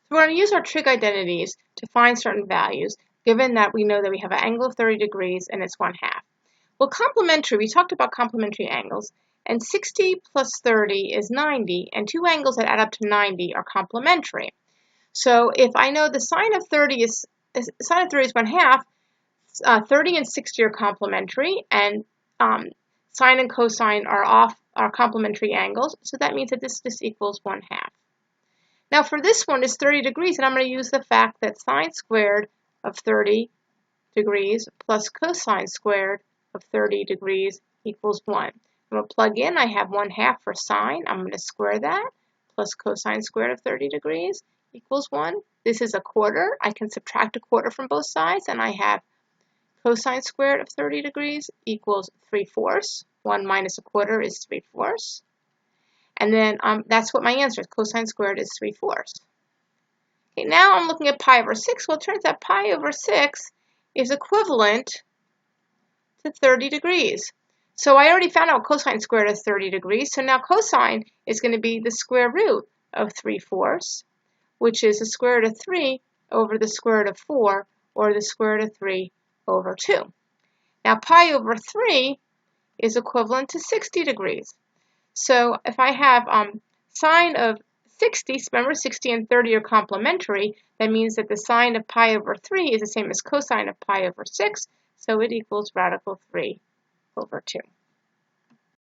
So we're going to use our trig identities to find certain values, given that we know that we have an angle of 30 degrees and it's 1/2. Well, complementary, we talked about complementary angles, and 60 plus 30 is 90, and two angles that add up to 90 are complementary. So if I know the sine of 30 is 1/2, 30 and 60 are complementary, and sine and cosine are complementary angles, so that means that this equals 1/2. Now for this one is 30 degrees, and I'm going to use the fact that sine squared of 30 degrees plus cosine squared of 30 degrees equals 1. I'm going to plug in, I have 1/2 for sine, I'm going to square that, plus cosine squared of 30 degrees equals 1. This is a quarter, I can subtract a quarter from both sides, and I have cosine squared of 30 degrees equals 3/4. 1 minus a quarter is 3/4. And then that's what my answer is. Cosine squared is 3/4. Okay, now I'm looking at pi over 6. Well, it turns out pi over 6 is equivalent to 30 degrees. So I already found out cosine squared is 30 degrees. So now cosine is going to be the square root of 3/4, which is the square root of 3 over the square root of 4, or the square root of 3 over 2. Now pi over 3 is equivalent to 60 degrees. So if I have sine of 60, remember 60 and 30 are complementary, that means that the sine of pi over 3 is the same as cosine of pi over 6, so it equals radical 3 over 2.